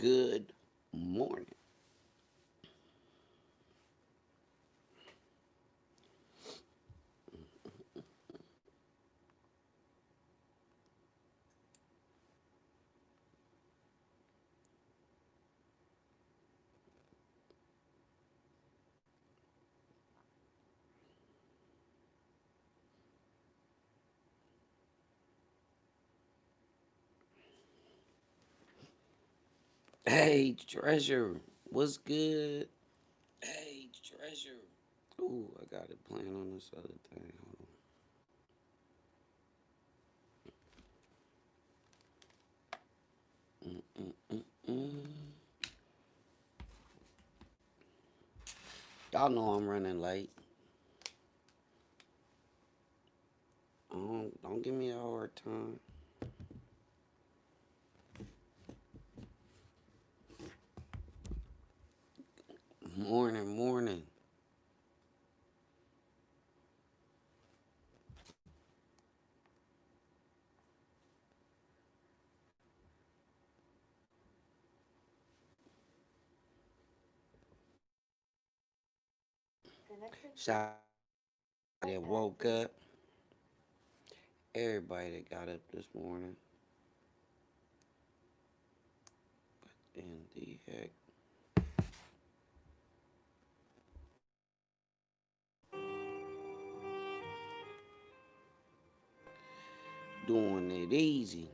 Good morning. Hey, Treasure. What's good? Hey, Treasure. Ooh, I got it playing on this other thing. Hold on. Y'all know I'm running late. Don't give me a hard time. Morning, morning. Shout out that woke up. Everybody that got up this morning. In the heck. Doing it easy.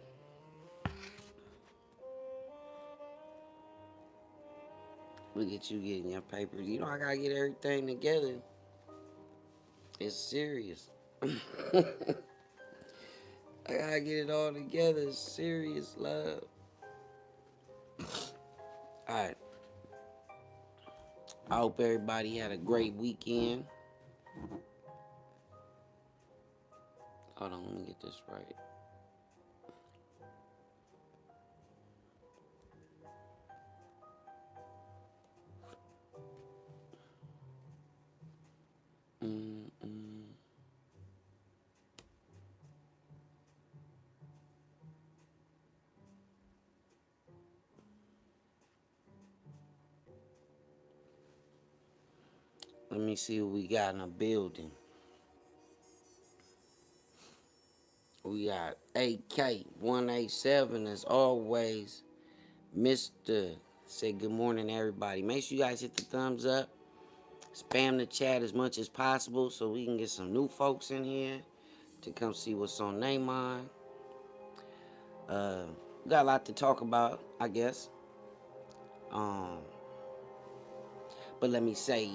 Look at you getting your papers. You know I gotta get everything together. It's serious. I gotta get it all together. It's serious love. Alright. I hope everybody had a great weekend. Hold on, let me get this right. Mm-mm. Let me see what we got in the building. We got AK187 as always. Mr. Say good morning, everybody. Make sure you guys hit the thumbs up. Spam the chat as much as possible so we can get some new folks in here to come see what's on their mind. We got a lot to talk about, I guess. Um, but let me say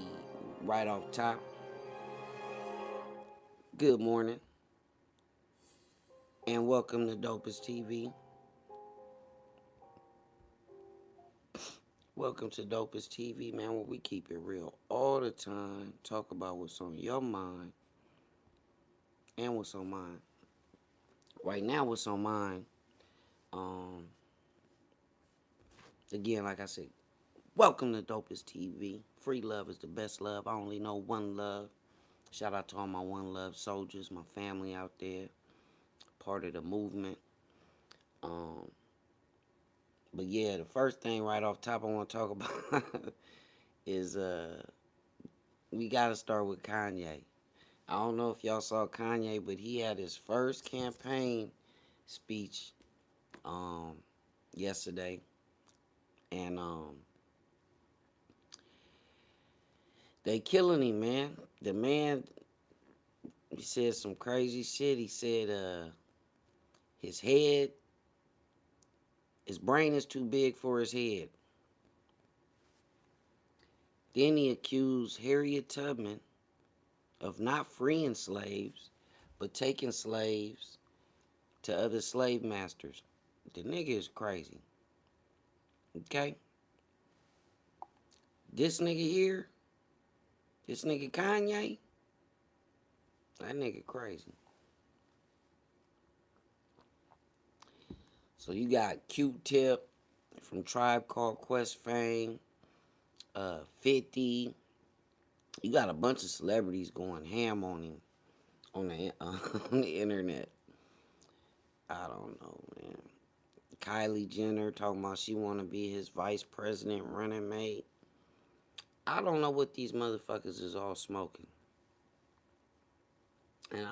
right off top, good morning and welcome to Dopest TV. Welcome to Dopest TV, man, where we keep it real all the time. Talk about what's on your mind and what's on mine. Right now, what's on mine, um, again, like I said, welcome to Dopest TV. Free love is the best love. I only know one love. Shout out to all my One Love soldiers, my family out there, part of the movement. Um, but yeah, the first thing right off top I want to talk about is we got to start with Kanye. I don't know if y'all saw Kanye, but he had his first campaign speech um, yesterday, and they killing him, man. The man, he said some crazy shit. He said his head, his brain is too big for his head. Then he accused Harriet Tubman of not freeing slaves, but taking slaves to other slave masters. The nigga is crazy. Okay? This nigga here, this nigga Kanye, that nigga crazy. So you got Q-Tip from Tribe Called Quest fame, 50. You got a bunch of celebrities going ham on him on the on the internet. I don't know, man. Kylie Jenner talking about she want to be his vice president running mate. I don't know what these motherfuckers is all smoking. And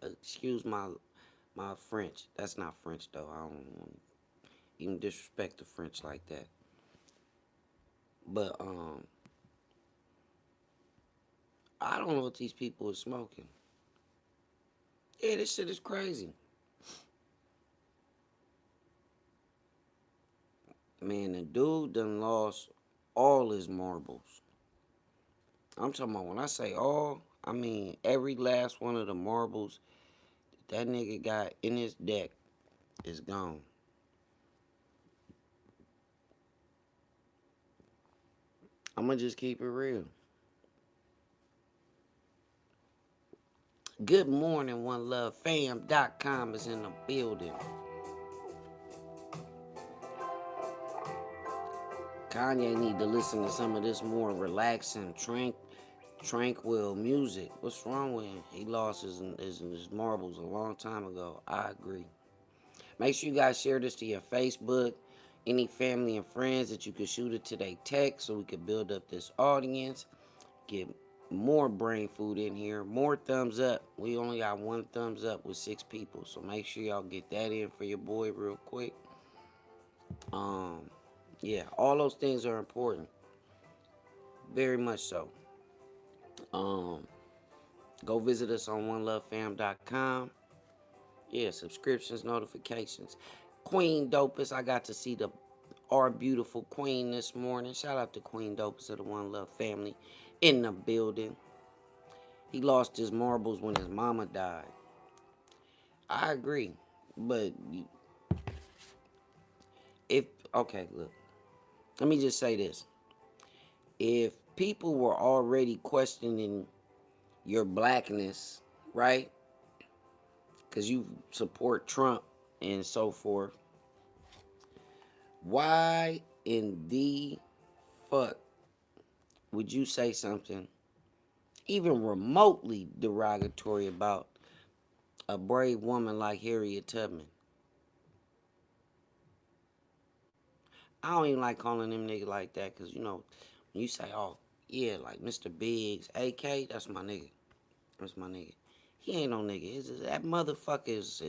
excuse my French. That's not French though. I don't want to even disrespect the French like that. But I don't know what these people are smoking. Yeah, this shit is crazy. Man, the dude done lost all his marbles. I'm talking about when I say all, I mean every last one of the marbles that nigga got in his deck is gone. I'ma just keep it real. Good morning, One Love Fam.com is in the building. Kanye need to listen to some of this more relaxing, tranquil music. What's wrong with him? He lost his marbles a long time ago. I agree. Make sure you guys share this to your Facebook, any family and friends that you could shoot it to their text so we could build up this audience, get more brain food in here, more thumbs up. We only got one thumbs up with 6 people, so make sure y'all get that in for your boy real quick. Yeah, all those things are important, very much so. Go visit us on onelovefam.com. Yeah, subscriptions, notifications. Queen Dopest, I got to see our beautiful queen this morning. Shout out to Queen Dopest of the One Love family in the building. He lost his marbles when his mama died. I agree, but if okay, look, let me just say this: if people were already questioning your blackness, right? Because you support Trump and so forth, why in the fuck would you say something even remotely derogatory about a brave woman like Harriet Tubman? I don't even like calling them niggas like that because, when you say, oh, yeah, like Mr. Biggs, AK, that's my nigga. That's my nigga. He ain't no nigga. That motherfucker is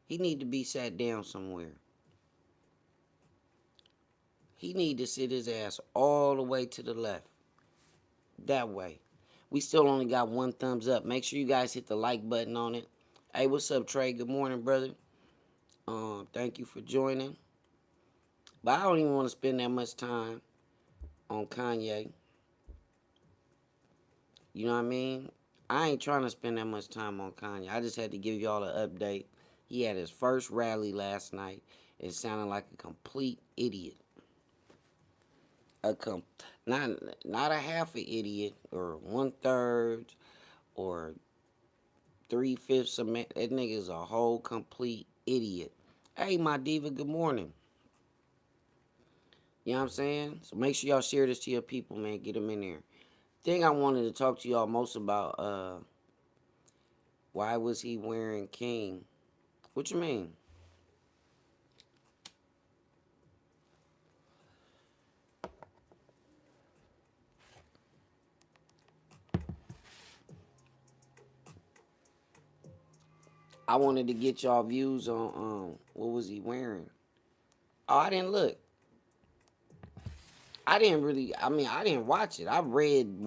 he need to be sat down somewhere. He need to sit his ass all the way to the left. That way. We still only got one thumbs up. Make sure you guys hit the like button on it. Hey, what's up, Trey? Good morning, brother. Thank you for joining. But I don't even want to spend that much time on Kanye. You know what I mean? I ain't trying to spend that much time on Kanye. I just had to give y'all an update. He had his first rally last night. It sounded like a complete idiot. Not a half an idiot or 1/3 or 3/5 of man. That nigga's a whole complete idiot. Hey, my diva, good morning. You know what I'm saying? So make sure y'all share this to your people, man. Get them in there. Thing I wanted to talk to y'all most about, why was he wearing King? What you mean? I wanted to get y'all views on what was he wearing. Oh, I didn't look. I didn't watch it. I read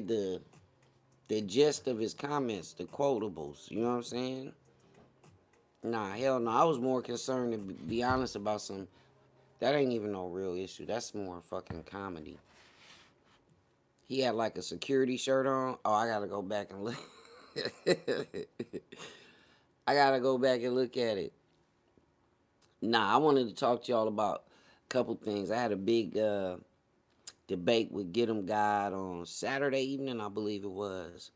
the gist of his comments, the quotables. You know what I'm saying? Nah, hell no. I was more concerned, to be honest, about some. That ain't even no real issue. That's more fucking comedy. He had like a security shirt on. Oh, I gotta go back and look. I gotta go back and look at it. Nah, I wanted to talk to y'all about a couple things. I had a big debate with Get 'em God on Saturday evening, I believe it was.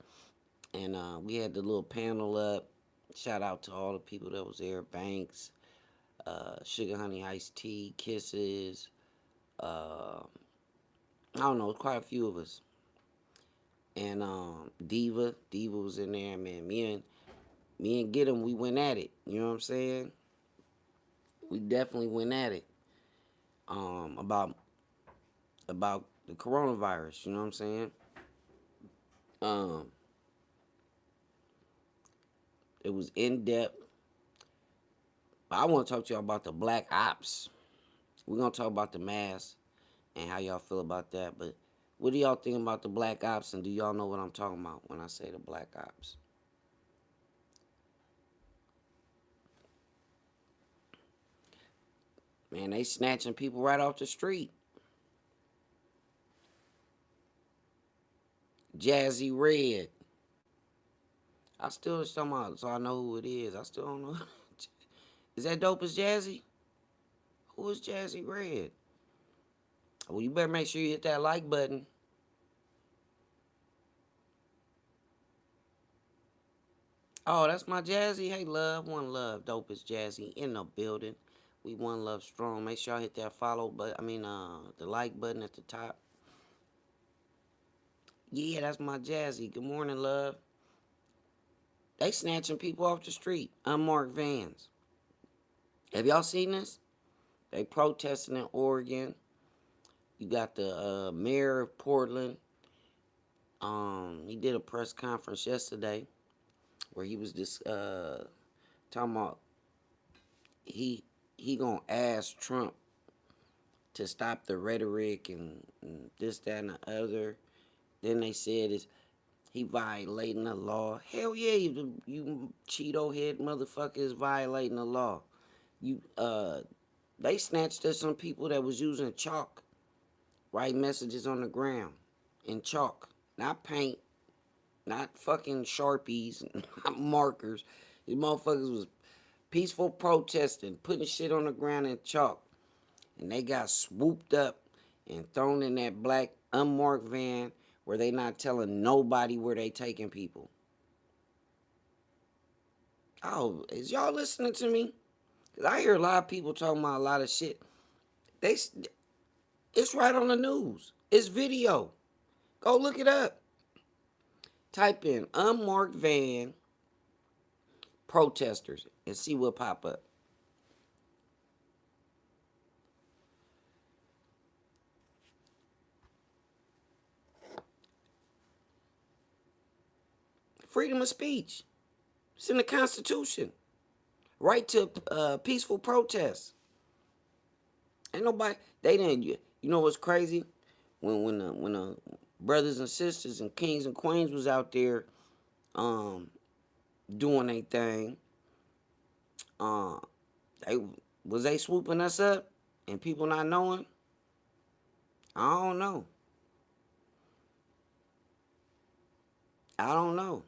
And we had the little panel up. Shout out to all the people that was there. Banks, Sugar Honey Iced Tea, Kisses. I don't know, quite a few of us. And Diva was in there, man. Me and Get 'em, we went at it. You know what I'm saying? We definitely went at it. About the coronavirus. You know what I'm saying? Um, it was in depth. But I want to talk to y'all about the black ops. We're gonna talk about the mask and how y'all feel about that. But what do y'all think about the black ops? And do y'all know what I'm talking about when I say the black ops? Man, they snatching people right off the street. Jazzy Red. I still talking about, so I know who it is. I still don't know. Is that Dopest Jazzy? Who is Jazzy Red? Well, you better make sure you hit that like button. Oh, that's my Jazzy. Hey, love. One love. Dopest Jazzy in the building. We one love strong. Make sure y'all hit that follow button. The like button at the top. Yeah, that's my Jazzy. Good morning, love. They snatching people off the street. Unmarked vans. Have y'all seen this? They protesting in Oregon. You got the mayor of Portland. He did a press conference yesterday where he was just talking about he gonna ask Trump to stop the rhetoric and this, that, and the other. Then they said he violating the law. Hell yeah, you Cheeto head motherfuckers violating the law. You they snatched up some people that was using chalk, write messages on the ground in chalk, not paint, not fucking Sharpies, not markers. These motherfuckers was peaceful protesting, putting shit on the ground in chalk. And they got swooped up and thrown in that black unmarked van where they not telling nobody where they taking people. Oh, is y'all listening to me? Because I hear a lot of people talking about a lot of shit. It's right on the news. It's video. Go look it up. Type in unmarked van protesters and see what pop up. Freedom of speech. It's in the Constitution. Right to peaceful protest. Ain't nobody. They didn't. You know what's crazy? When the brothers and sisters and kings and queens was out there, doing their thing, um, they swooping us up and people not knowing. I don't know. I don't know.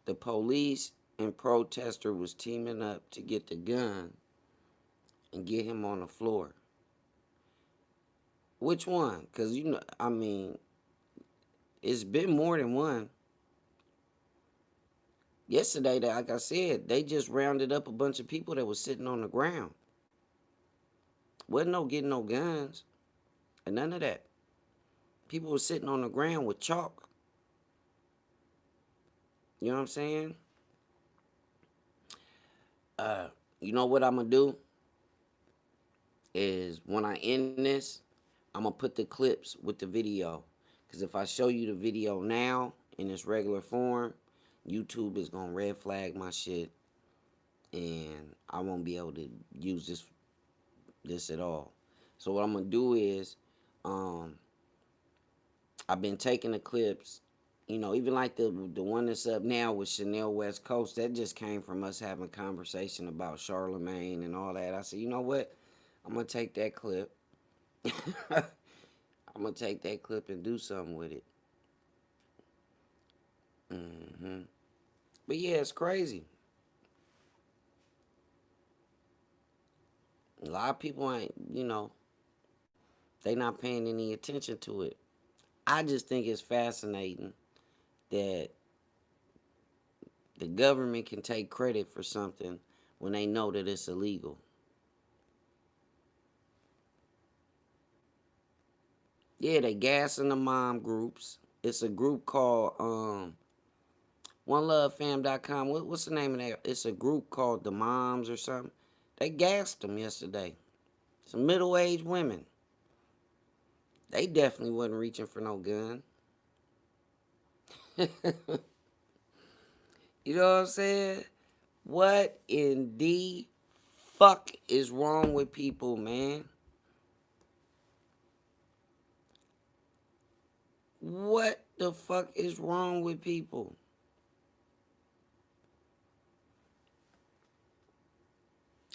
The police and protester was teaming up to get the gun and get him on the floor. Which one? Because, it's been more than one. Yesterday, like I said, they just rounded up a bunch of people that was sitting on the ground. Wasn't no getting no guns and none of that. People were sitting on the ground with chalk. You know what I'm saying? You know what I'm going to do? Is when I end this, I'm going to put the clips with the video. Because if I show you the video now in its regular form, YouTube is going to red flag my shit. And I won't be able to use this at all. So what I'm going to do is, I've been taking the clips, even like the one that's up now with Chanel West Coast, that just came from us having a conversation about Charlemagne and all that. I said, you know what? I'm going to take that clip. I'm going to take that clip and do something with it. But yeah, it's crazy. A lot of people ain't, they not paying any attention to it. I just think it's fascinating that the government can take credit for something when they know that it's illegal. Yeah, they gassing the mom groups. It's a group called OneLoveFam.com. What's the name of that? It's a group called the Moms or something. They gassed them yesterday. Some middle-aged women. They definitely wasn't reaching for no gun. You know what I'm saying? What in the fuck is wrong with people, man? What the fuck is wrong with people?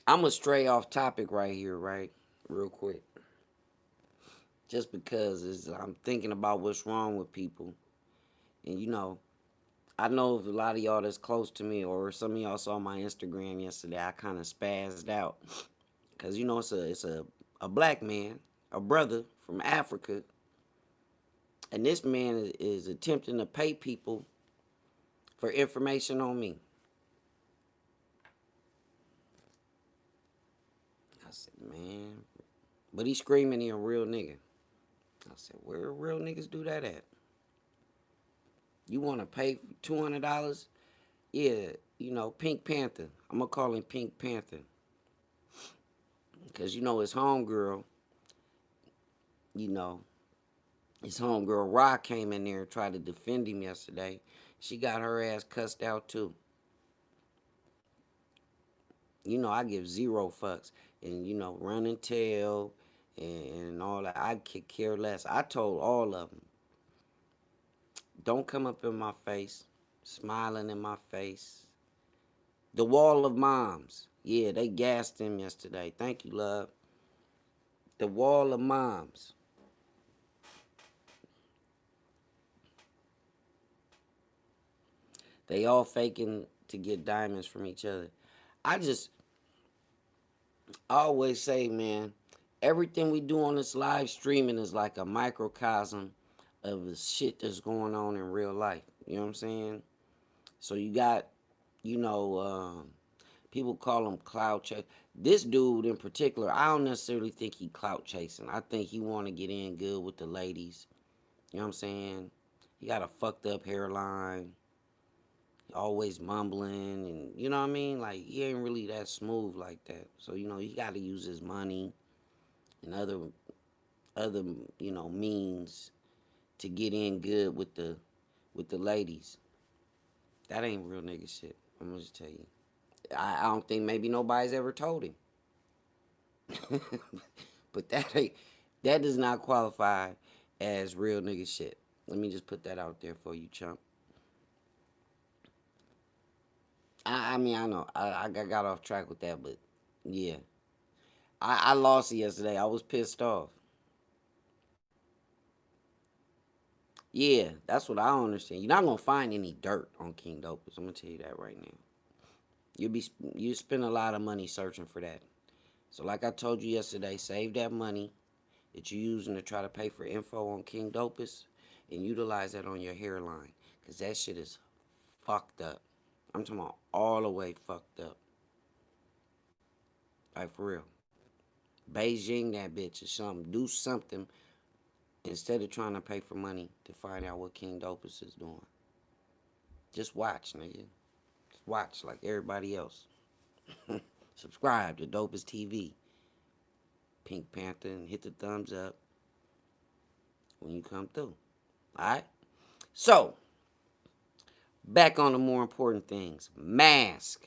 I'm gonna stray off topic right here, right? Real quick. Just because I'm thinking about what's wrong with people. And I know if a lot of y'all that's close to me or some of y'all saw my Instagram yesterday, I kind of spazzed out. Because it's a black man, a brother from Africa. And this man is attempting to pay people for information on me. I said, man. But he's screaming he a real nigga. I said, where real niggas do that at? You want to pay $200? Yeah, Pink Panther. I'm going to call him Pink Panther. Because, his homegirl, you know, his homegirl Rock came in there and tried to defend him yesterday. She got her ass cussed out too. I give zero fucks. And, run and tell and all that. I could care less. I told all of them, don't come up in my face, smiling in my face. The wall of moms. Yeah, they gassed him yesterday. Thank you, love. The wall of moms. They all faking to get diamonds from each other. I always say, man, everything we do on this live streaming is like a microcosm of the shit that's going on in real life. You know what I'm saying? So you got, people call him clout chase. This dude in particular, I don't necessarily think he clout chasing. I think he want to get in good with the ladies. You know what I'm saying? He got a fucked up hairline. Always mumbling, and you know what I mean? Like, he ain't really that smooth like that. So, he got to use his money and other means to get in good with the ladies. That ain't real nigga shit. I'm gonna just tell you. I don't think maybe nobody's ever told him. But that does not qualify as real nigga shit. Let me just put that out there for you, chump. I mean, I know. I got off track with that, but yeah. I lost it yesterday. I was pissed off. Yeah, that's what I don't understand. You're not gonna find any dirt on King Dopest. I'm gonna tell you that right now. You spend a lot of money searching for that. So like I told you yesterday, save that money that you're using to try to pay for info on King Dopest and utilize that on your hairline. Cause that shit is fucked up. I'm talking about all the way fucked up. Like for real. Beijing that bitch or something. Do something instead of trying to pay for money to find out what King Dopest is doing. Just watch, nigga. Just watch like everybody else. Subscribe to Dopest TV. Pink Panther, and hit the thumbs up when you come through. Alright? So, back on the more important things. Mask.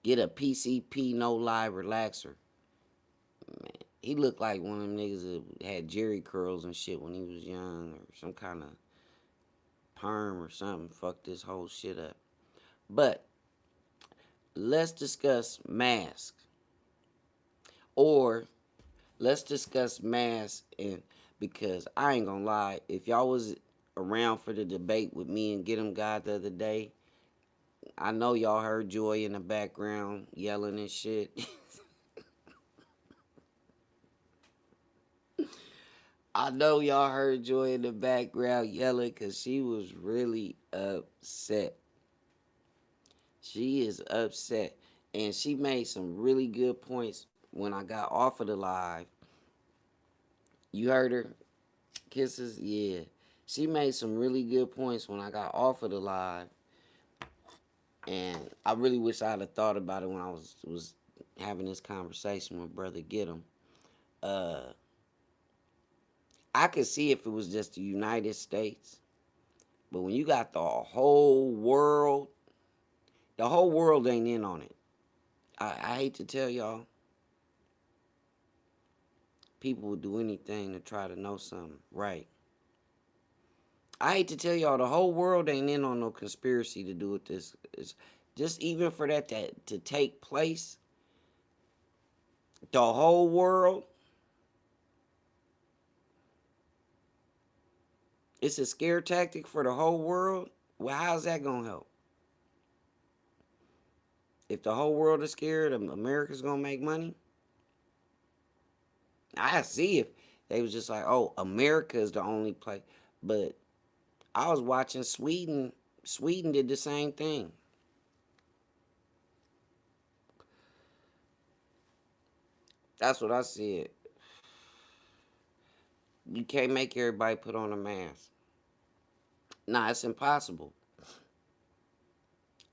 Get a PCP no lie relaxer. Man, he looked like one of them niggas that had Jerry curls and shit when he was young, or some kind of perm or something. Fuck this whole shit up. But let's discuss masks. Or let's discuss masks, and because I ain't gonna lie, if y'all was around for the debate with me and Get 'em God the other day, I know y'all heard Joy in the background yelling and shit. I know y'all heard Joy in the background yelling because she was really upset. She is upset. And she made some really good points when I got off of the live. You heard her? Kisses? Yeah. She made some really good points when I got off of the live. And I really wish I had thought about it when I was having this conversation with Brother Get 'em. Uh, I could see if it was just the United States. But when you got the whole world ain't in on it. I hate to tell y'all, people would do anything to try to know something, right? I hate to tell y'all, the whole world ain't in on no conspiracy to do with this. It's just even for that to take place, the whole world, it's a scare tactic for the whole world. Well, how's that gonna help? If the whole world is scared, America's gonna make money. I see if they was just like, oh, America is the only place. But I was watching Sweden. Sweden did the same thing. That's what I said. You can't make everybody put on a mask. Nah, it's impossible.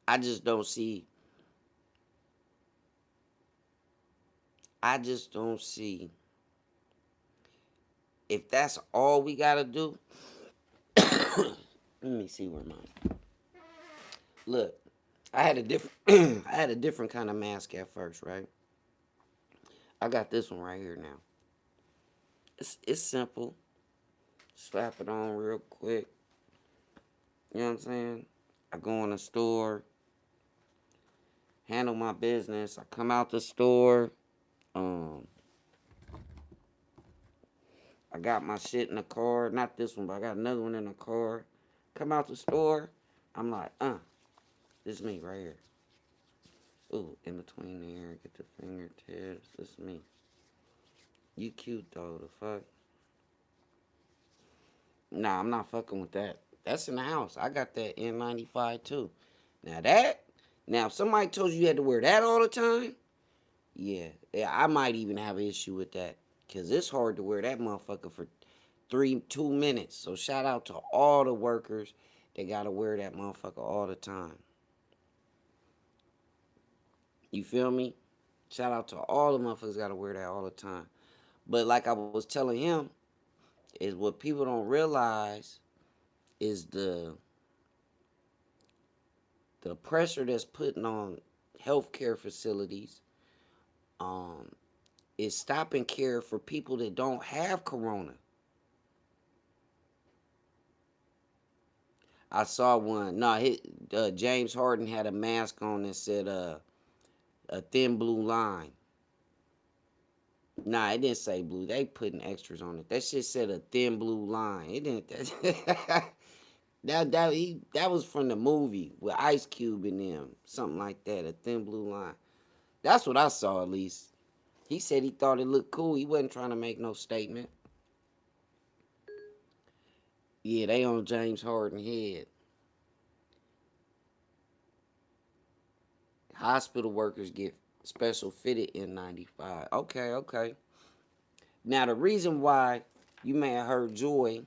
I just don't see. I just don't see if that's all we gotta do. Let me see where mine. Look, I had a different. I had a different kind of mask at first, right? I got this one right here now. It's simple. Slap it on real quick. You know what I'm saying? I go in the store, handle my business. I come out the store. Um, I got my shit in the car. Not this one, but I got another one in the car. Come out the store. I'm like, this is me right here. Ooh, in between there, get the fingertips. This is me. You cute though, the fuck. Nah, I'm not fucking with that. That's in the house. I got that N95 too. Now if somebody told you had to wear that all the time, yeah, I might even have an issue with that. Cause it's hard to wear that motherfucker for 2 minutes. So shout out to all the workers that gotta wear that motherfucker all the time. You feel me? Shout out to all the motherfuckers gotta wear that all the time. But like I was telling him, is what people don't realize is the pressure that's putting on healthcare facilities is stopping care for people that don't have corona. I saw one. No, James Harden had a mask on that said a thin blue line. Nah, it didn't say blue. They putting extras on it. That shit said a thin blue line. It didn't. That was from the movie with Ice Cube in them. Something like that. A thin blue line. That's what I saw at least. He said he thought it looked cool. He wasn't trying to make no statement. Yeah, they on James Harden head. Hospital workers get special fitted N95. Okay. Now the reason why you may have heard Joy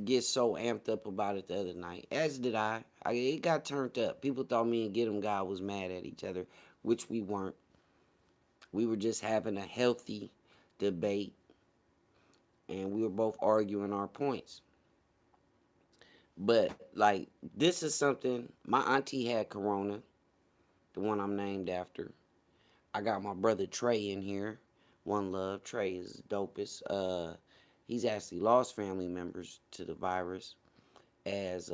get so amped up about it the other night, as did I. It got turned up. People thought me and Get 'em guy was mad at each other, which we weren't. We were just having a healthy debate, and we were both arguing our points. But like, this is something. My auntie had corona, the one I'm named after. I got my brother Trey in here. One love. Trey is dopest. He's actually lost family members to the virus. As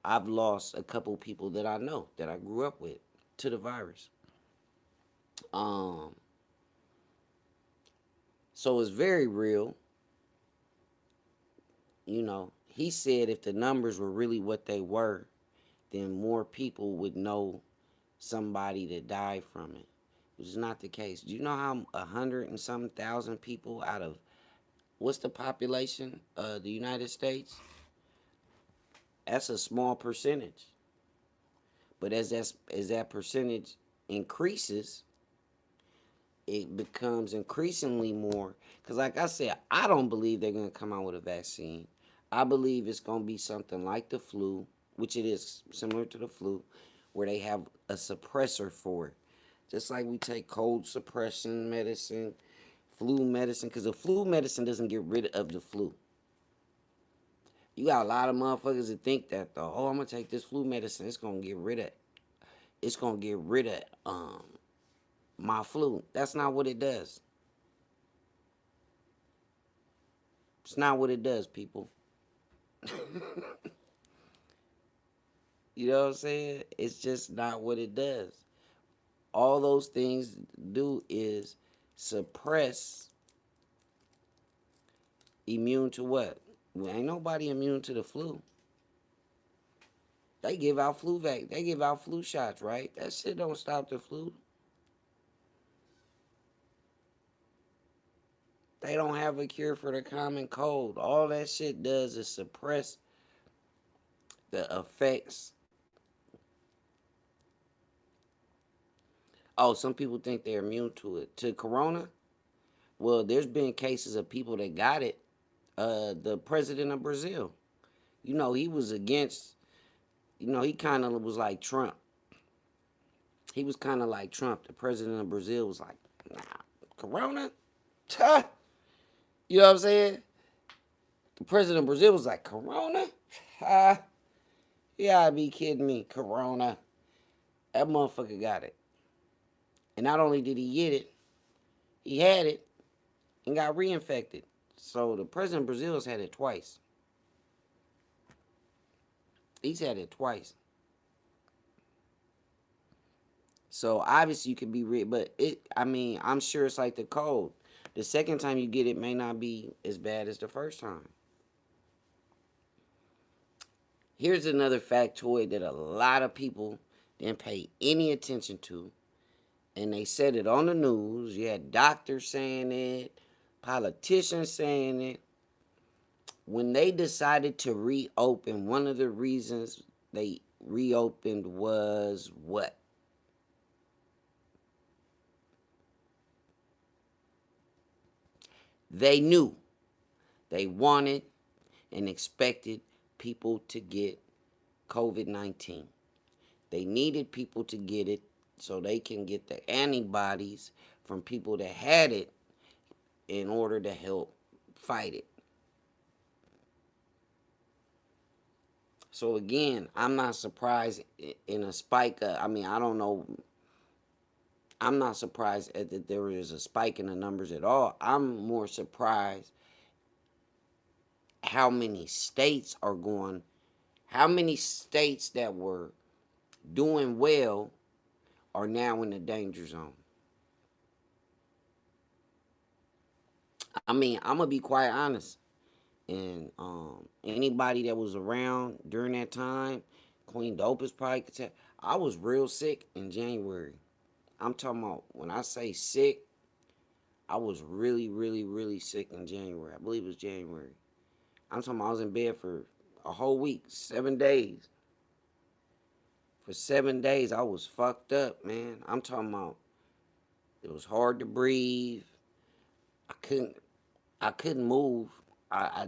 I've lost a couple people that I know that I grew up with to the virus. Um, so it's very real. You know, he said if the numbers were really what they were, then more people would know somebody that died from it, which is not the case. Do you know how 100 and some thousand people out of what's the population of the United States? That's a small percentage. But as that percentage increases, it becomes increasingly more. Because, like I said, I don't believe they're going to come out with a vaccine. I believe it's going to be something like the flu, which it is similar to the flu, where they have a suppressor for it. Just like we take cold suppression medicine, flu medicine, because the flu medicine doesn't get rid of the flu. You got a lot of motherfuckers that think that though, oh, I'm gonna take this flu medicine, it's gonna get rid of my flu. That's not what it does. It's not what it does, people. You know what I'm saying? It's just not what it does. All those things do is suppress immune to what? Well, ain't nobody immune to the flu. They give out they give out flu shots, right? That shit don't stop the flu. They don't have a cure for the common cold. All that shit does is suppress the effects. Oh, some people think they're immune to it. To corona? Well, there's been cases of people that got it. The president of Brazil, he was against, he kind of was like Trump. He was kind of like Trump. The president of Brazil was like, nah, corona? Tuh. You know what I'm saying? The president of Brazil was like, corona? Yeah, I be kidding me. Corona. That motherfucker got it. And not only did he get it, he had it and got reinfected. So the president of Brazil has had it twice. He's had it twice. So obviously you can be but I'm sure it's like the cold. The second time you get it may not be as bad as the first time. Here's another factoid that a lot of people didn't pay any attention to. And they said it on the news. You had doctors saying it, politicians saying it. When they decided to reopen, one of the reasons they reopened was what? They knew they wanted and expected people to get COVID-19. They needed people to get it so they can get the antibodies from people that had it in order to help fight it. So again, I'm not surprised in a spike. I don't know. I'm not surprised that there is a spike in the numbers at all. I'm more surprised how many states that were doing well are now in the danger zone. I'm going to be quite honest. And anybody that was around during that time, Queen Dopest probably could tell, I was real sick in January. I'm talking about, when I say sick, I was really, really, really sick in January. I believe it was January. I'm talking about I was in bed for a whole week, 7 days. For 7 days, I was fucked up, man. I'm talking about it was hard to breathe. I couldn't move. I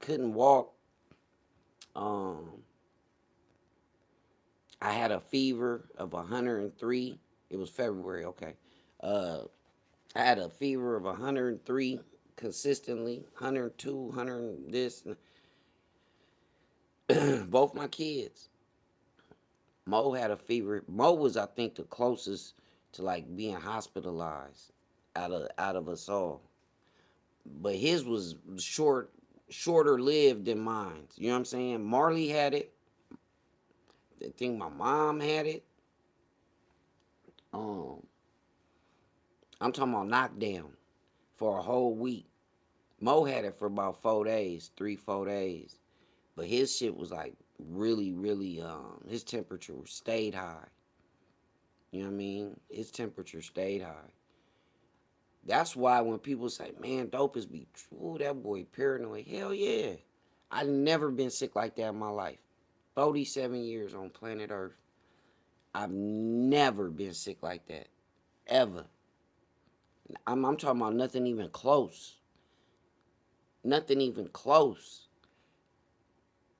couldn't walk. I had a fever of 103. It was February, okay. I had a fever of 103 consistently, 102, 100 this. Both my kids. Mo had a fever. Mo was, I think, the closest to like being hospitalized out of us all. But his was shorter lived than mine. You know what I'm saying? Marley had it. I think my mom had it. I'm talking about knockdown for a whole week. Mo had it for about 4 days, 4 days. But his shit was like really, really, his temperature stayed high. You know what I mean? His temperature stayed high. That's why when people say, man, Dopest be true, that boy paranoid. Hell yeah. I've never been sick like that in my life. 47 years on planet Earth. I've never been sick like that. Ever. I'm talking about nothing even close. Nothing even close.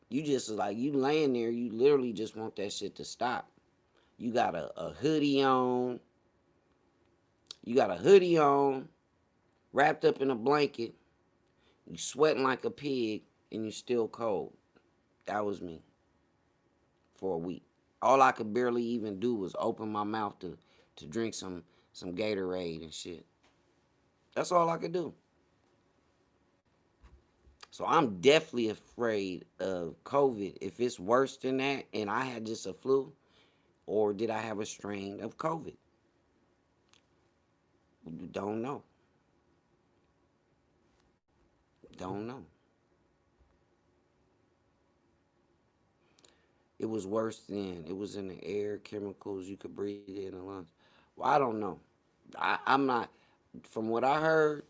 You just like you laying there, you literally just want that shit to stop. You got a hoodie on. You got a hoodie on, wrapped up in a blanket. You sweating like a pig, and you still cold. That was me for a week. All I could barely even do was open my mouth to drink some Gatorade and shit. That's all I could do. So I'm definitely afraid of COVID. If it's worse than that and I had just a flu, or did I have a strain of COVID? Don't know. Don't know. It was worse then. It was in the air, chemicals you could breathe in the lungs. Well, I don't know. I'm not, from what I heard,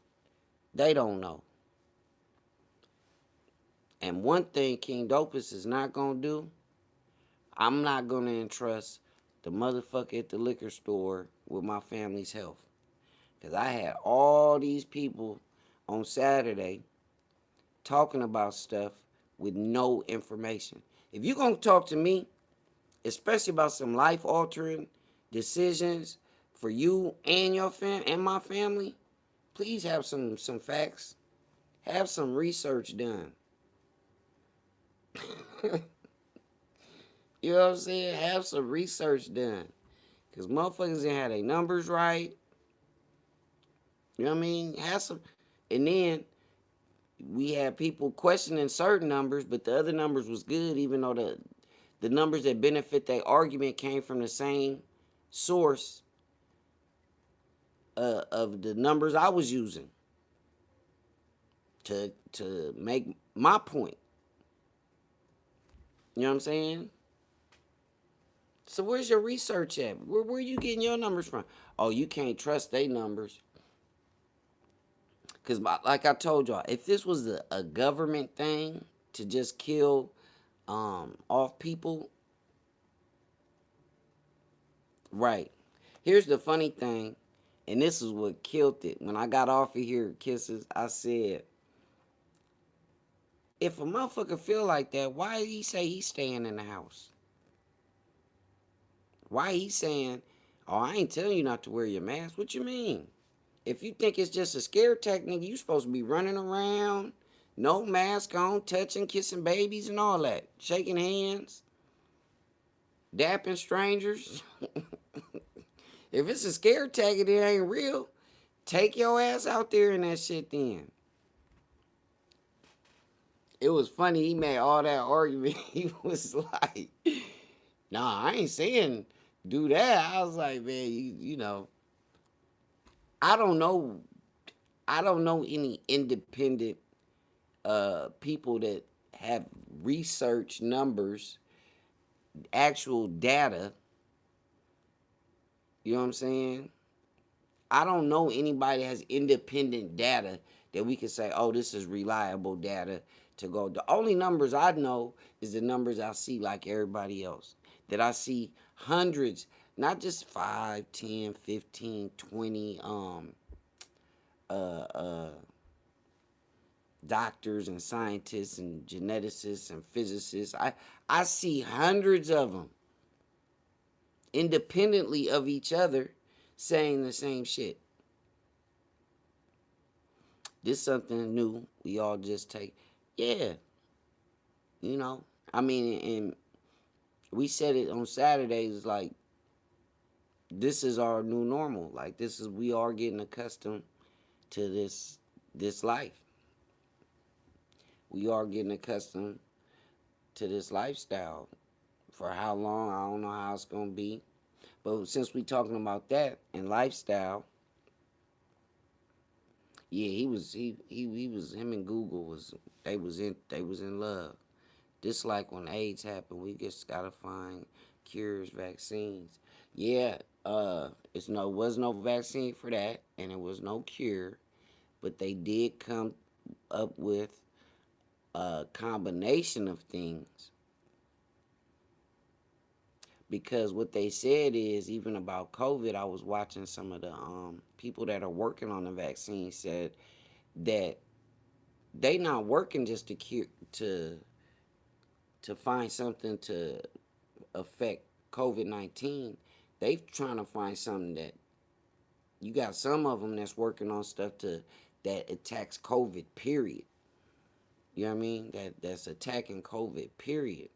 they don't know. And one thing King Dopest is not going to do, I'm not going to entrust the motherfucker at the liquor store with my family's health. Because I had all these people on Saturday talking about stuff with no information. If you're going to talk to me, especially about some life-altering decisions for you and your and my family, please have some facts. Have some research done. You know what I'm saying? Have some research done. Because motherfuckers didn't have their numbers right. You know what I mean? Have some. And then we had people questioning certain numbers, but the other numbers was good, even though the numbers that benefit their argument came from the same source of the numbers I was using to make my point. You know what I'm saying? So where's your research at? Where are you getting your numbers from? Oh, you can't trust their numbers. Because like I told y'all, if this was a government thing to just kill off people, right. Here's the funny thing, and this is what killed it. When I got off of here, Kisses, I said, if a motherfucker feel like that, why did he say he's staying in the house? Why he saying, oh, I ain't telling you not to wear your mask. What you mean? If you think it's just a scare tactic, you supposed to be running around, no mask on, touching, kissing babies and all that. Shaking hands, dapping strangers. If it's a scare tactic, it ain't real. Take your ass out there in that shit then. It was funny, he made all that argument. He was like, nah, I ain't saying do that. I was like, man, you know, I don't know. I don't know any independent people that have research numbers, actual data. You know what I'm saying? I don't know anybody that has independent data that we can say, oh, this is reliable data to go. The only numbers I know is the numbers I see like everybody else. That I see hundreds, not just 5, 10, 15, 20 doctors and scientists and geneticists and physicists. I see hundreds of them independently of each other saying the same shit. This something new. We all just take, yeah, you know. I mean, and we said it on Saturdays, like, this is our new normal. Like, this is, we are getting accustomed to this life. We are getting accustomed to this lifestyle. For how long, I don't know how it's going to be. But since we talking about that and lifestyle, yeah, he was him and Google was they was in love. Just like when AIDS happened, we just gotta find cures, vaccines. Yeah, was no vaccine for that, and it was no cure, but they did come up with a combination of things. because what they said is, even about COVID, I was watching some of the people that are working on the vaccine said that they not working just to cure to find something to affect COVID-19. They trying to find something that you got some of them that's working on stuff to that attacks COVID. Period. You know what I mean? That's attacking COVID. Period.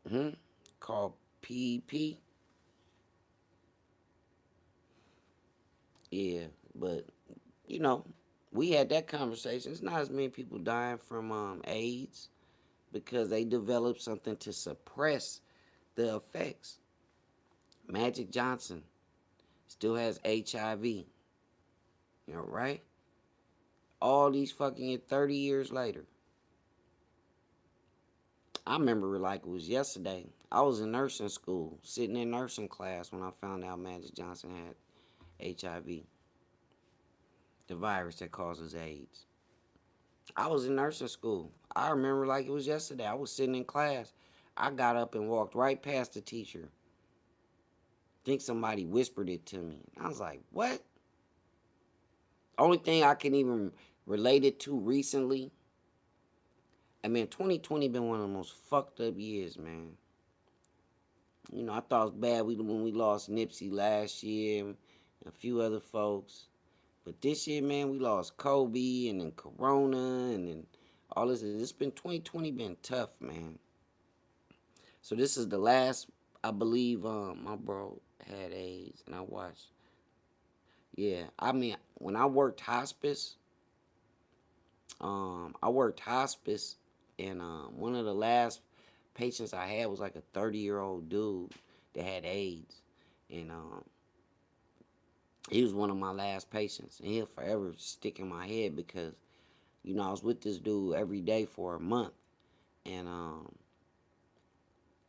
Hmm. Called PEP. Yeah, but you know, we had that conversation. It's not as many people dying from AIDS because they developed something to suppress the effects. Magic Johnson still has HIV. You know, right? All these fucking 30 years later. I remember it like it was yesterday. I was in nursing school, sitting in nursing class when I found out Magic Johnson had HIV, the virus that causes AIDS. I was in nursing school. I remember like it was yesterday. I was sitting in class. I got up and walked right past the teacher. Think somebody whispered it to me. I was like, what? Only thing I can even relate it to recently. I mean, 2020 been one of the most fucked up years, man. You know, I thought it was bad when we lost Nipsey last year and a few other folks. But this year, man, we lost Kobe and then Corona and then all this. It's been 2020 been tough, man. So this is the last, I believe, my bro had AIDS and I watched. Yeah, I mean, when I worked hospice and one of the last patients I had was like a 30-year-old dude that had AIDS. And he was one of my last patients. And he'll forever stick in my head because, you know, I was with this dude every day for a month. And,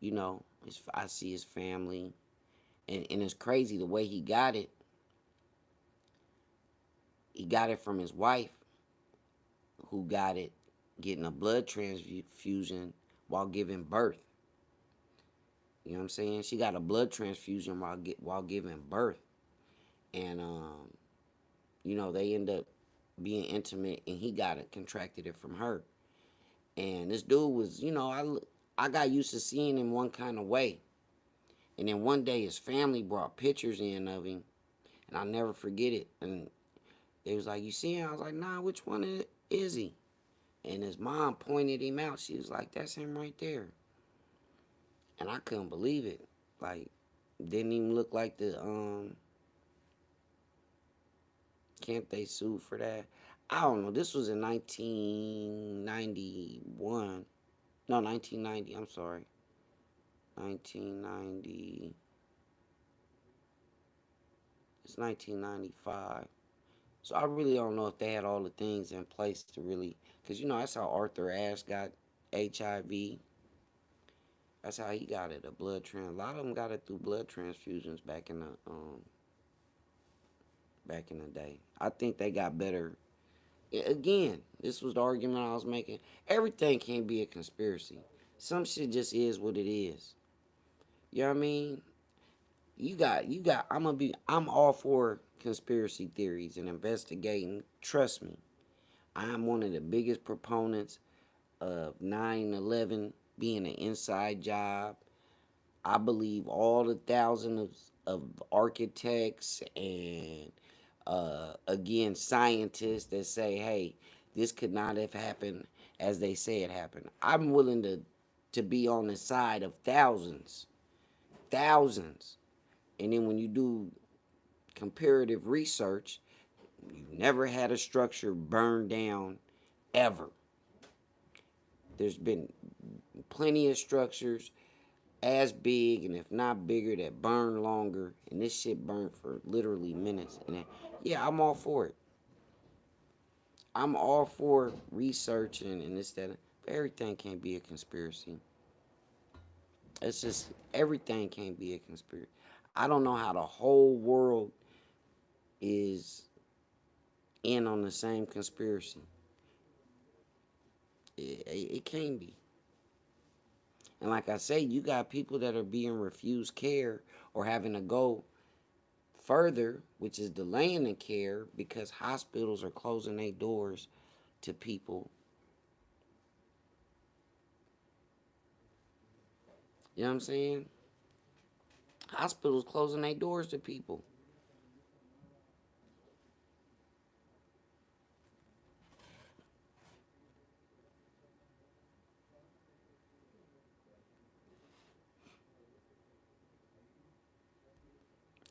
you know, I see his family. And it's crazy the way he got it. He got it from his wife, who got it getting a blood transfusion while giving birth. You know what I'm saying? She got a blood transfusion while giving birth. And you know, they end up being intimate and he got it, contracted it from her. And this dude was, you know, I got used to seeing him one kind of way. And then one day his family brought pictures in of him and I'll never forget it. And they was like, "You see him?" I was like, "Nah, which one is he?" And his mom pointed him out. She was like, "That's him right there." And I couldn't believe it. Like, didn't even look like the can't they sue for that? I don't know. This was in 1991. No, 1990. I'm sorry. 1990. It's 1995. So I really don't know if they had all the things in place to really, because you know that's how Arthur Ashe got HIV. That's how he got it. A lot of them got it through blood transfusions back in the day. I think they got better. Again, this was the argument I was making. Everything can't be a conspiracy. Some shit just is what it is. You know what I mean? You got. I'm all for conspiracy theories and investigating. Trust me, I am one of the biggest proponents of 9/11 being an inside job. I believe all the thousands of architects and again scientists that say, "Hey, this could not have happened as they say it happened." I'm willing to be on the side of thousands. And then when you do comparative research, you never had a structure burned down ever. There's been plenty of structures as big and if not bigger that burn longer, and this shit burned for literally minutes. And yeah, I'm all for it. I'm all for researching and this that, but everything can't be a conspiracy. It's just everything can't be a conspiracy. I don't know how the whole world is in on the same conspiracy. It can't be. And like I say, you got people that are being refused care or having to go further, which is delaying the care because hospitals are closing their doors to people. You know what I'm saying? Hospitals closing their doors to people.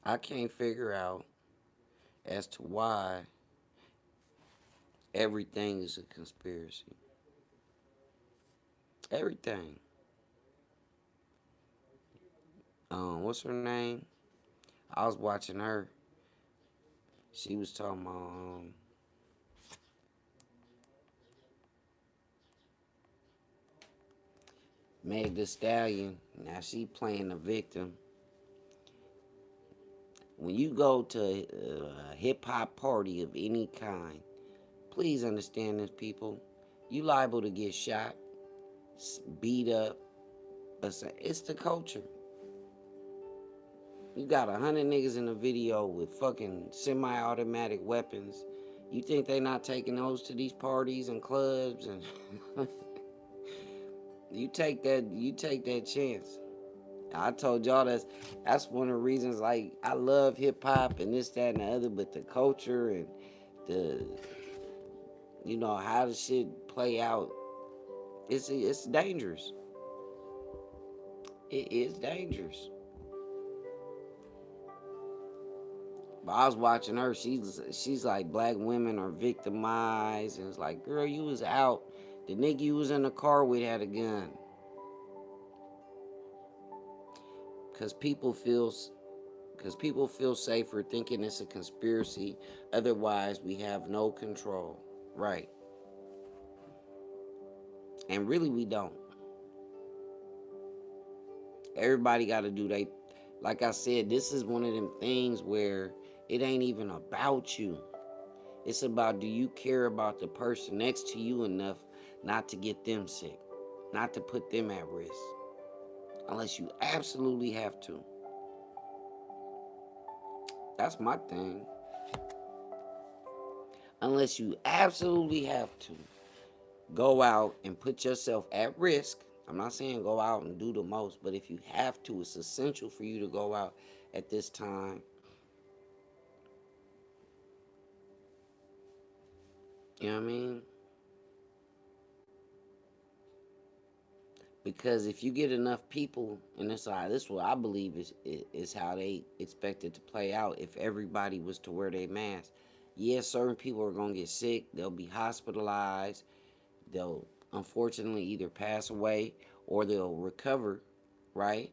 I can't figure out as to why everything is a conspiracy. Everything. What's her name? I was watching her. She was talking about Meg the Stallion. Now she playing the victim. When you go to a hip hop party of any kind, please understand this, people. You liable to get shot, beat up. It's the culture. You got 100 niggas in the video with fucking semi-automatic weapons. You think they not taking those to these parties and clubs and you take that chance. I told y'all that's one of the reasons like I love hip hop and this, that, and the other, but the culture and the how the shit play out, it's dangerous. It is dangerous. But I was watching her. She's like black women are victimized, and it's like, girl, you was out. The nigga you was in the car with had a gun. Cause people feel safer thinking it's a conspiracy. Otherwise, we have no control. Right. And really, we don't. Everybody got to do they. Like I said, this is one of them things where it ain't even about you. It's about, do you care about the person next to you enough not to get them sick, not to put them at risk, unless you absolutely have to. That's my thing. Unless you absolutely have to go out and put yourself at risk. I'm not saying go out and do the most, but if you have to, it's essential for you to go out at this time. You know what I mean? Because if you get enough people, and this is what I believe is how they expect it to play out. If everybody was to wear their mask, yes, certain people are gonna get sick. They'll be hospitalized. They'll unfortunately either pass away or they'll recover, right?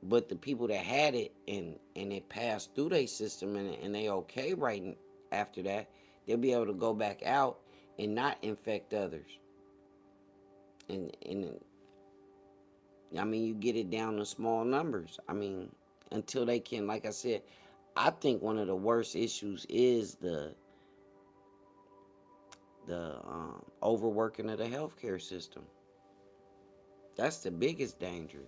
But the people that had it and it passed through their system and they okay right after that, they'll be able to go back out and not infect others. And I mean, you get it down to small numbers. I mean, until they can, like I said, I think one of the worst issues is the overworking of the healthcare system. That's the biggest danger.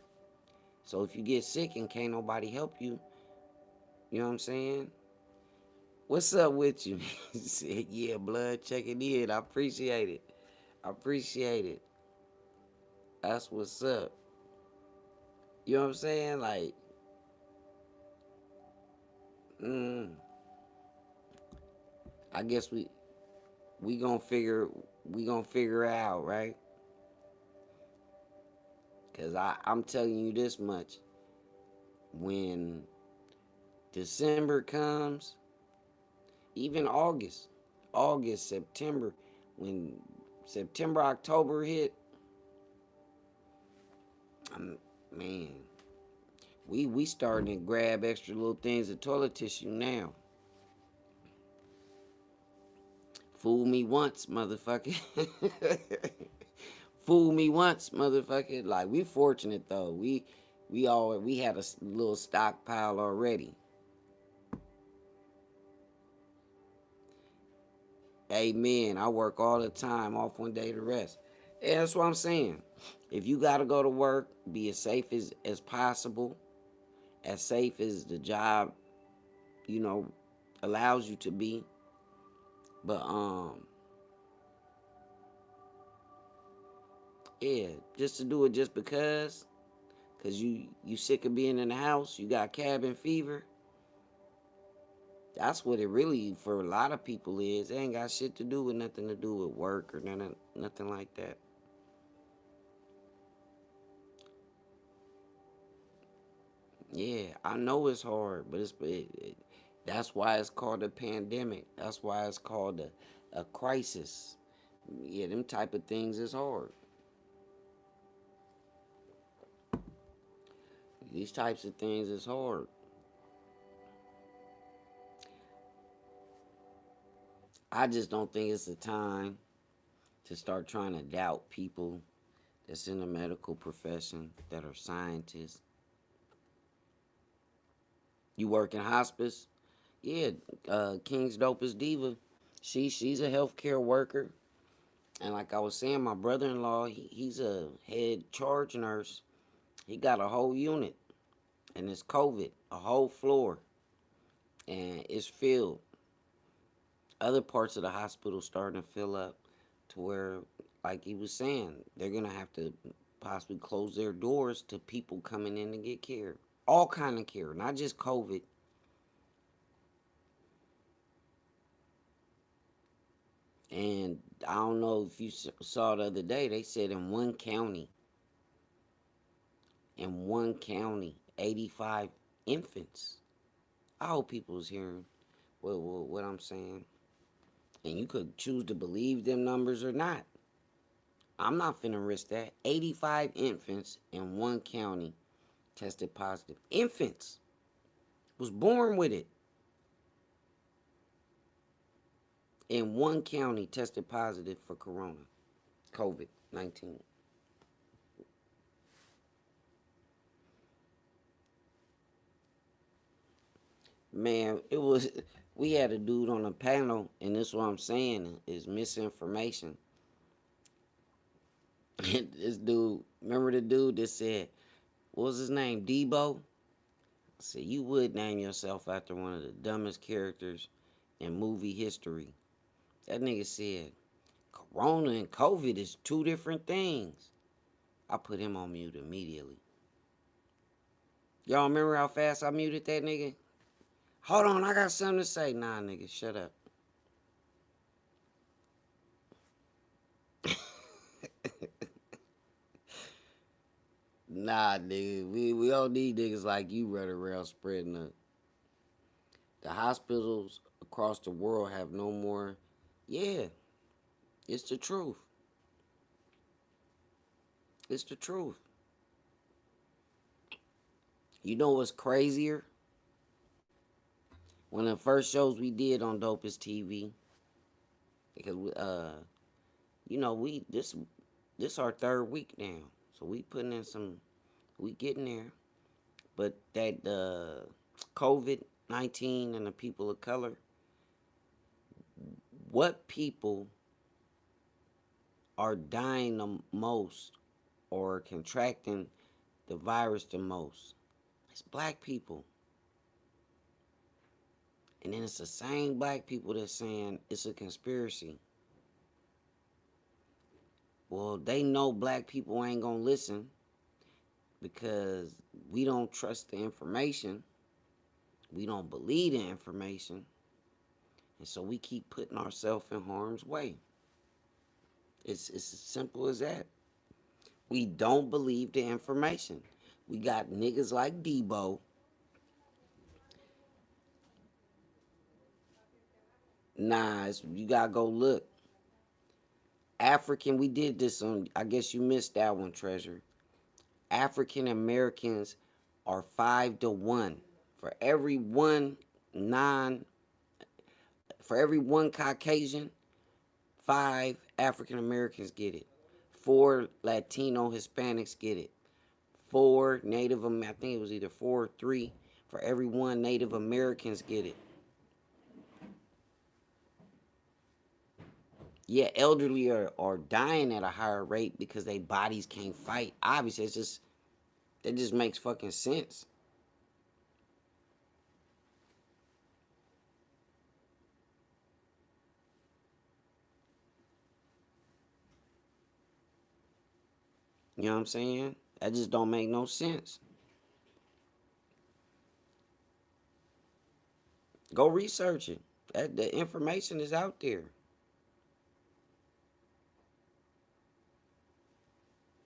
So if you get sick and can't nobody help you, you know what I'm saying? What's up with you? He said, yeah, blood checking in. I appreciate it. I appreciate it. That's what's up. You know what I'm saying? Like, mm, I guess we gonna figure it out, right? Cause I'm telling you this much. When December comes, even August, September, when September, October hit, man, we starting to grab extra little things of toilet tissue now. Fool me once, motherfucker. Fool me once, motherfucker. Like, we fortunate though. We had a little stockpile already. Amen. I work all the time, off one day to rest. And that's what I'm saying. If you got to go to work, be as safe as possible, as safe as the job, you know, allows you to be. But yeah, just to do it just because you sick of being in the house, you got cabin fever. That's what it really for a lot of people is. They ain't got shit to do with nothing to do with work or nothing like that. Yeah, I know it's hard, but that's why it's called a pandemic. That's why it's called a crisis. Yeah, them type of things is hard. These types of things is hard. I just don't think it's the time to start trying to doubt people that's in the medical profession that are scientists. You work in hospice? Yeah, King's Dopest Diva. She's a healthcare worker. And like I was saying, my brother-in-law, he's a head charge nurse. He got a whole unit, and it's COVID, a whole floor, and it's filled. Other parts of the hospital starting to fill up to where, like he was saying, they're going to have to possibly close their doors to people coming in to get care. All kind of care, not just COVID. And I don't know if you saw the other day, they said in one county, 85 infants. I hope people's hearing what I'm saying. And you could choose to believe them numbers or not. I'm not finna risk that. 85 infants in one county tested positive. Infants was born with it. In one county tested positive for corona, COVID-19. Man, we had a dude on a panel, and this is what I'm saying is misinformation. This dude, remember the dude that said, what was his name, Debo? I said, you would name yourself after one of the dumbest characters in movie history. That nigga said, Corona and COVID is two different things. I put him on mute immediately. Y'all remember how fast I muted that nigga? Hold on, I got something to say. Nah, nigga, shut up. Nah, nigga, we don't need niggas like you running around spreading the hospitals across the world have no more. Yeah, it's the truth. It's the truth. You know what's crazier? One of the first shows we did on Dopest TV, because we this our third week now, so we putting in we getting there. But that COVID-19 and the people of color, what people are dying the most or contracting the virus the most? It's black people. And then it's the same black people that's saying it's a conspiracy. Well, they know black people ain't gonna listen because we don't trust the information. We don't believe the information. And so we keep putting ourselves in harm's way. It's as simple as that. We don't believe the information. We got niggas like Debo. Nah, you gotta go look. We did this on, I guess you missed that one, Treasure. African Americans are 5-1. For every one non, for every one Caucasian, 5 African Americans get it. 4 Latino Hispanics get it. 4 Native Americans, I think it was either 4 or 3. For every one Native Americans get it. Yeah, elderly are dying at a higher rate because their bodies can't fight. Obviously, that just makes fucking sense. You know what I'm saying? That just don't make no sense. Go research it. The information is out there.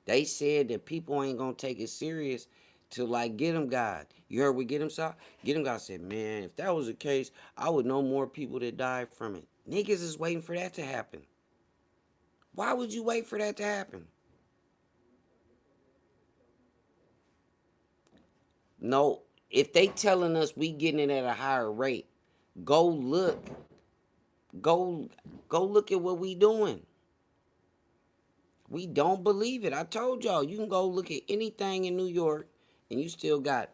They said that people ain't gonna take it serious to like get him God. You heard what get him saw? Get him God said, man, if that was the case, I would know more people that died from it. Niggas is waiting for that to happen. Why would you wait for that to happen? No, if they telling us we getting it at a higher rate, go look. Go look at what we doing. We don't believe it. I told y'all, you can go look at anything in New York and you still got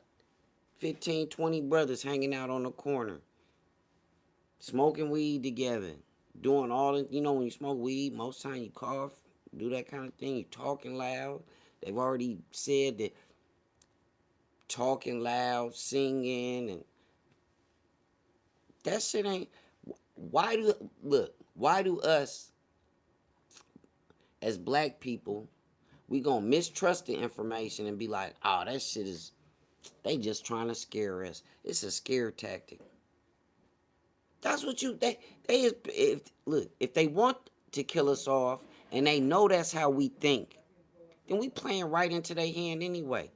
15, 20 brothers hanging out on the corner, smoking weed together, doing all the, when you smoke weed, most time you cough, do that kind of thing, you talking loud. They've already said that talking loud, singing, and that shit ain't, why do us as black people, we gonna mistrust the information and be like, oh, that shit is, they just trying to scare us. It's a scare tactic. That's what they is, if they want to kill us off and they know that's how we think, then we playing right into their hand anyway.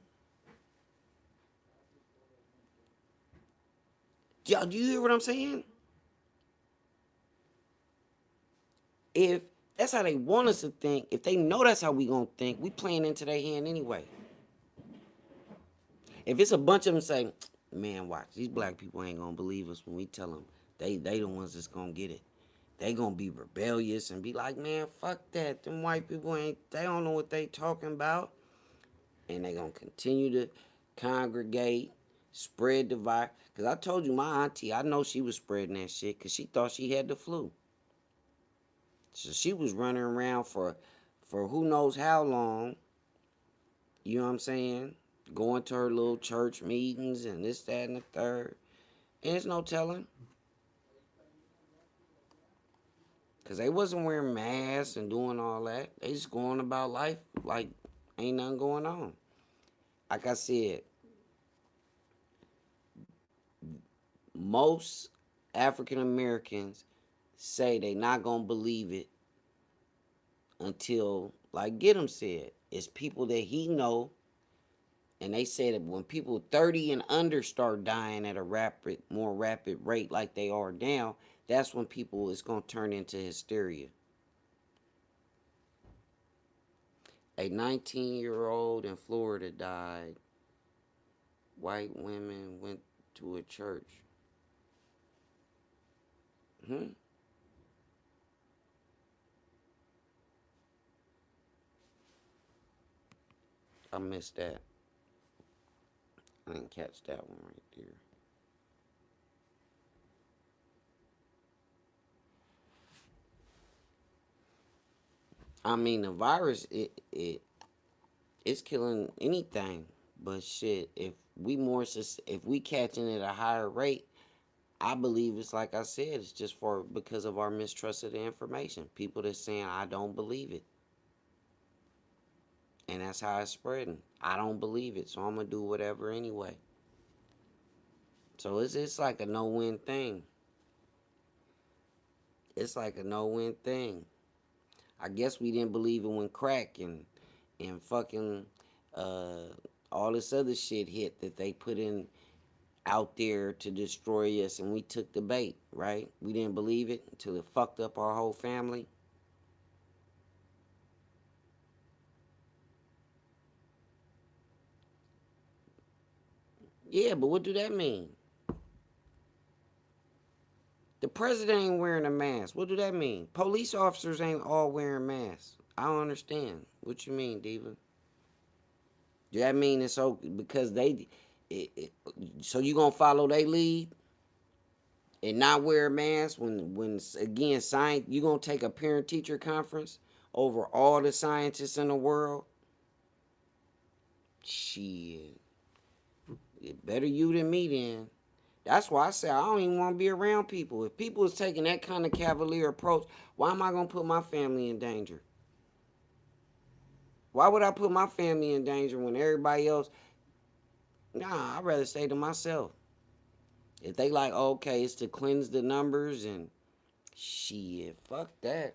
Y'all, do you hear what I'm saying? If that's how they want us to think, if they know that's how we gonna think, we playing into their hand anyway. If it's a bunch of them say, man, watch, these black people ain't gonna believe us when we tell them they the ones that's gonna get it. They gonna be rebellious and be like, man, fuck that. Them white people they don't know what they talking about. And they gonna continue to congregate, spread the virus. Cause I told you my auntie, I know she was spreading that shit because she thought she had the flu. So she was running around for who knows how long. You know what I'm saying? Going to her little church meetings and this, that, and the third. And there's no telling. Because they wasn't wearing masks and doing all that. They just going about life like ain't nothing going on. Like I said, most African Americans say they not going to believe it until, like Gideon said, it's people that he know. And they say that when people 30 and under start dying at a more rapid rate like they are now, that's when people is going to turn into hysteria. A 19-year-old in Florida died. White women went to a church. I missed that. I didn't catch that one right there. I mean, the virus, it's killing anything. But shit, if we catching it at a higher rate, I believe it's like I said, it's just because of our mistrust of the information. People that's saying I don't believe it, and that's how it's spreading. I don't believe it, so I'm gonna do whatever anyway. So it's like a no-win thing. It's like a no-win thing. I guess we didn't believe it when crack and fucking uh, all this other shit hit that they put in out there to destroy us, and we took the bait, right? We didn't believe it until it fucked up our whole family. Yeah, but what do that mean? The president ain't wearing a mask. What do that mean? Police officers ain't all wearing masks. I don't understand. What you mean, Diva? Do that mean it's okay because so you gonna follow they lead and not wear a mask when again science, you gonna take a parent teacher conference over all the scientists in the world? Shit, it better you than me then. That's why I say I don't even want to be around people. If people is taking that kind of cavalier approach, why am I gonna put my family in danger? Why would I put my family in danger when everybody else? Nah, I'd rather stay to myself. If they like, okay, it's to cleanse the numbers and shit, fuck that.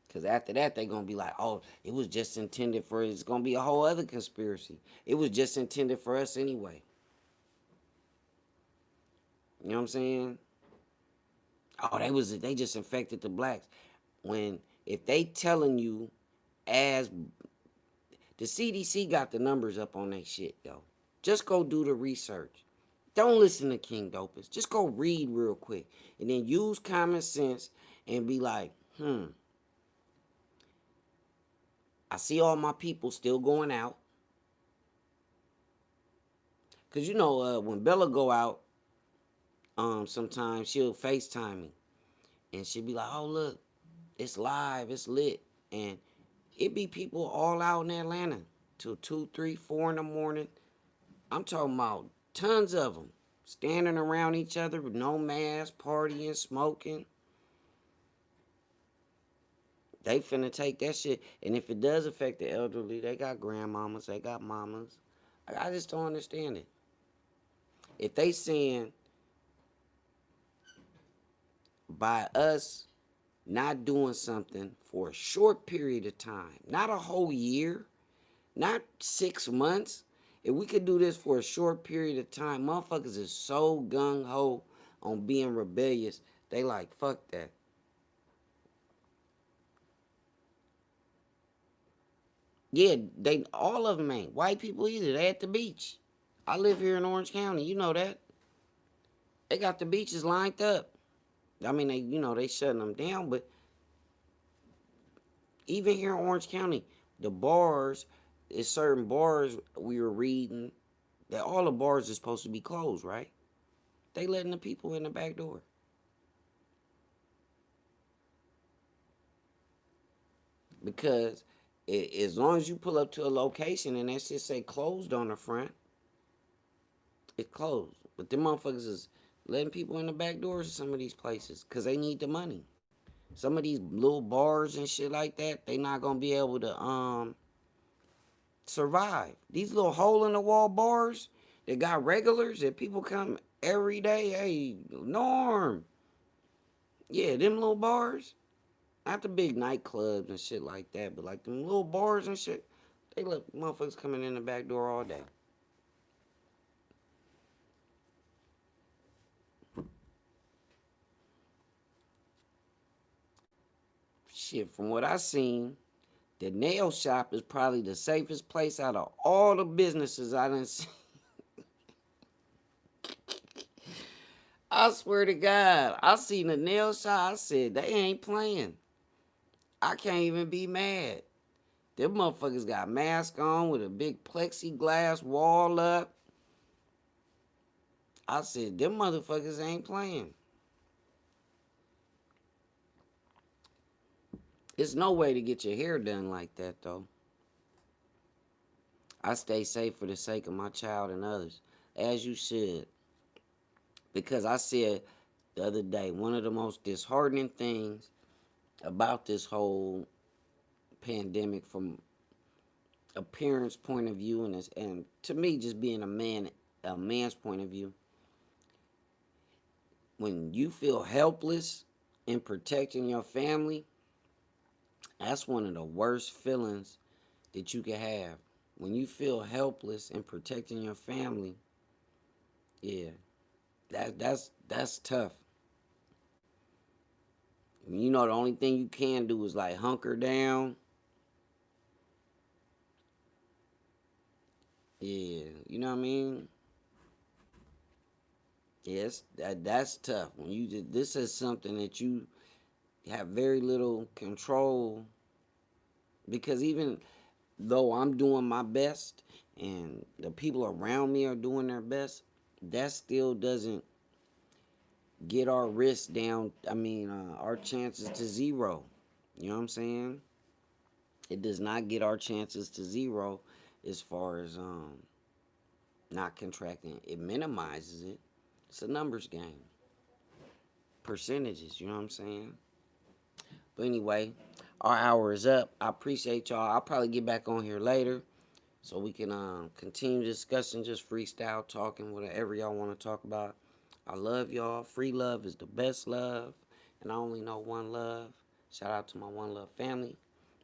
Because after that, they're going to be like, oh, it was just intended for, it's going to be a whole other conspiracy. It was just intended for us anyway. You know what I'm saying? Oh, they just infected the blacks. When, if they telling you as, the CDC got the numbers up on that shit, yo. Just go do the research. Don't listen to King Dopest. Just go read real quick. And then use common sense and be like, I see all my people still going out. Because, you know, when Bella go out, sometimes she'll FaceTime me. And she'll be like, oh, look, it's live, it's lit. And it be people all out in Atlanta till 2, 3, 4 in the morning. I'm talking about tons of them. Standing around each other with no mask, partying, smoking. They finna take that shit. And if it does affect the elderly, they got grandmamas, they got mamas. I just don't understand it. If they saying by us not doing something for a short period of time, not a whole year, not 6 months, if we could do this for a short period of time, motherfuckers is so gung-ho on being rebellious, they like, fuck that. Yeah, they all of them ain't white people either. They at the beach. I live here in Orange County. You know that. They got the beaches lined up. I mean, they shutting them down, but even here in Orange County, the bars, it's certain bars we were reading that all the bars are supposed to be closed, right? They letting the people in the back door. Because as long as you pull up to a location and that shit say closed on the front, it's closed. But them motherfuckers is letting people in the back doors of some of these places because they need the money. Some of these little bars and shit like that, they not gonna be able to survive. These little hole in the wall bars that got regulars that people come every day. Hey, Norm. Yeah, them little bars. Not the big nightclubs and shit like that, but like them little bars and shit. They let motherfuckers coming in the back door all day. Shit, from what I seen, the nail shop is probably the safest place out of all the businesses I done seen. I swear to God, I seen the nail shop. I said, they ain't playing. I can't even be mad. Them motherfuckers got masks on with a big plexiglass wall up. I said, them motherfuckers ain't playing. It's no way to get your hair done like that, though. I stay safe for the sake of my child and others, as you should. Because I said the other day, one of the most disheartening things about this whole pandemic from a parent's point of view and to me just being a man's point of view, when you feel helpless in protecting your family, that's one of the worst feelings that you can have. When you feel helpless in protecting your family, yeah, that's tough. You know, the only thing you can do is like hunker down. Yeah, you know what I mean? Yes, that's tough. When this is something that you have very little control Because even though I'm doing my best and the people around me are doing their best, that still doesn't get our risk down. Our chances to zero. You know what I'm saying? It does not get our chances to zero as far as not contracting. It minimizes it. It's a numbers game. Percentages, you know what I'm saying? But anyway, our hour is up. I appreciate y'all. I'll probably get back on here later so we can continue discussing, just freestyle talking, whatever y'all want to talk about. I love y'all. Free love is the best love, and I only know one love. Shout out to my One Love family.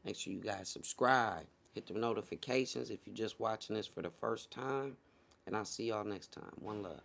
Make sure you guys subscribe. Hit the notifications if you're just watching this for the first time. And I'll see y'all next time. One love.